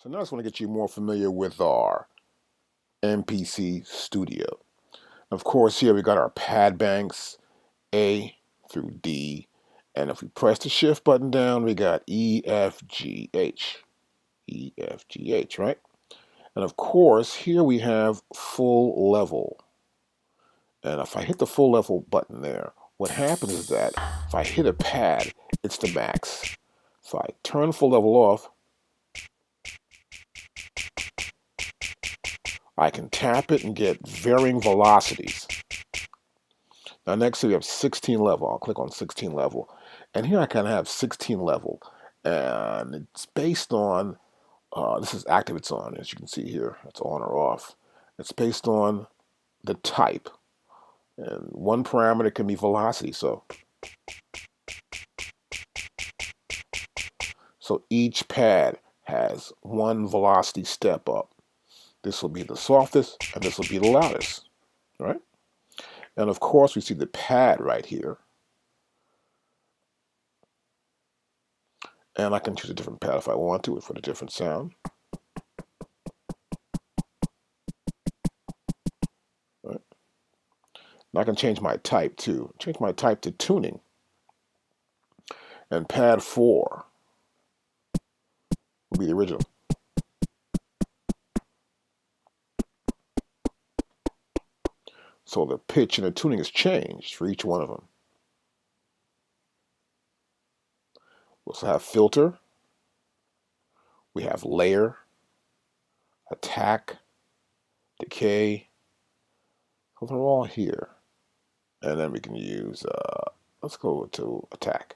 So now I just want to get you more familiar with our MPC studio. Of course, here we got our pad banks, A through D. And if we press the shift button down, we got E, F, G, H. E, F, G, H, right? And of course, here we have full level. And if I hit the full level button there, what happens is that if I hit a pad, it's the max. If I turn full level off, I can tap it and get varying velocities. Now next we have 16 level. I'll click on 16 level. And here I kind of have 16 level. And it's based on, this is active, it's on, as you can see here. It's on or off. It's based on the type. And one parameter can be velocity. So each pad has one velocity step up. This will be the softest, and this will be the loudest, right? And of course, we see the pad right here. And I can choose a different pad if I want to for the different sound. Right? And I can change my type too. Change my type to tuning. And pad 4 will be the original. So the pitch and the tuning is changed for each one of them. We also have filter. We have layer, attack, decay. So they're all here. And then we can use, let's go to attack.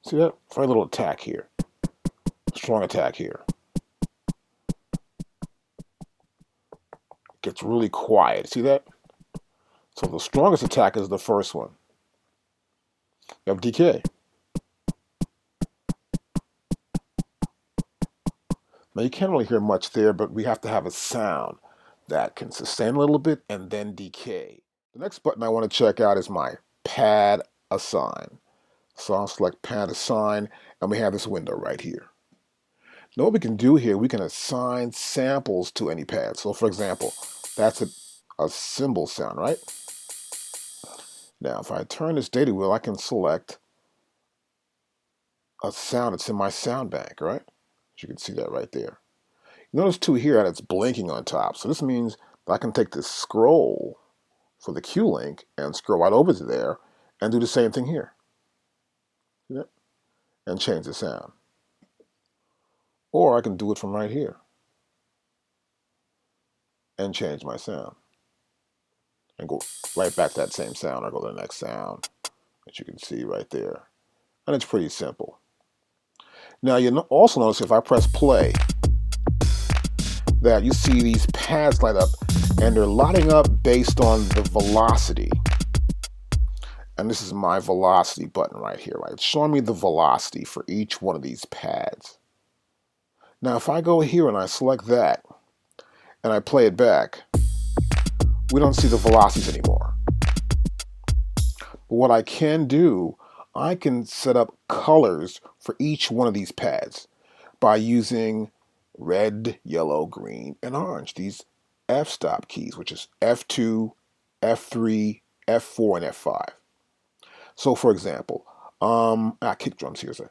See that? Very little attack here. Strong attack here. Gets really quiet. See that? So the strongest attack is the first one. You have decay. Now you can't really hear much there, but we have to have a sound that can sustain a little bit and then decay. The next button I want to check out is my pad assign. So I'll select pad assign, and we have this window right here. Now what we can do here, we can assign samples to any pad. So for example, that's a cymbal sound, right? Now if I turn this data wheel, I can select a sound that's in my sound bank, right? You can see that right there. You notice too here that it's blinking on top. So this means that I can take this scroll for the Q link and scroll right over to there and do the same thing here. See that? And change the sound. Or I can do it from right here and change my sound and go right back to that same sound or go to the next sound, as you can see right there. And it's pretty simple. Now you also notice if I press play that you see these pads light up, and they're lighting up based on the velocity. And this is my velocity button right here, right? It's showing me the velocity for each one of these pads. Now if I go here and I select that and I play it back, we don't see the velocities anymore. But what I can do, I can set up colors for each one of these pads by using red, yellow, green, and orange. These f-stop keys, which is F2, F3, F4, and F5. So for example, kick drums here. So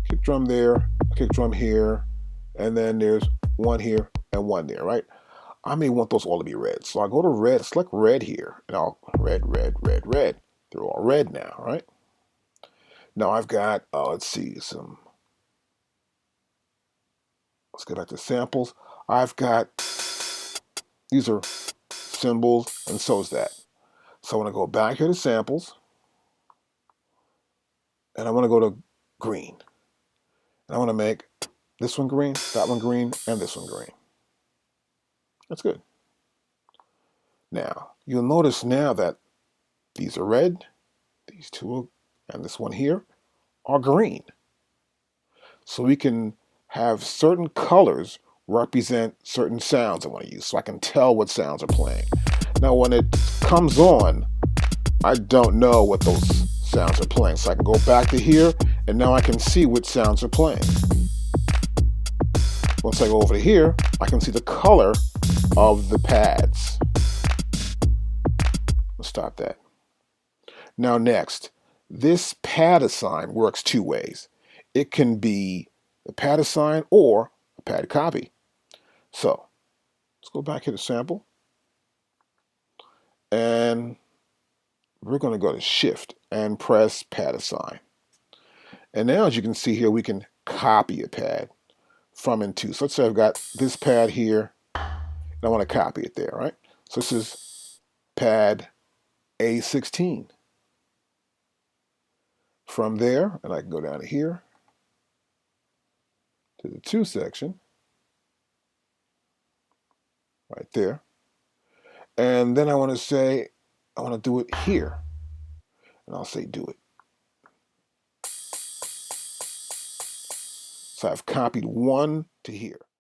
kick drum there, a kick drum here, and then there's one here and one there, right? I may want those all to be red. So I go to red, select red here, and I'll red, red, red, red. They're all red now, right? Now I've got, let's see, let's get back to samples. I've got, these are cymbals, and so is that. So I want to go back here to samples, and I want to go to green. And I want to make this one green, that one green, and this one green. That's good. Now, you'll notice now that these are red, these two, and this one here are green. So we can have certain colors represent certain sounds I want to use, so I can tell what sounds are playing. Now when it comes on, I don't know what those sounds are playing, so I can go back to here And now I can see which sounds are playing. Once I go over to here, I can see the color of the pads. Let's stop that. Now next, this pad assign works two ways. It can be a pad assign or a pad copy. So let's go back here to sample. And we're going to go to Shift and press pad assign. And now as you can see here, we can copy a pad from and to. So let's say I've got this pad here, and I want to copy it there, right? So this is pad A16. From there, and I can go down to here, to the 2 section, right there. And then I want to say, I want to do it here. And I'll say do it. So I've copied one to here.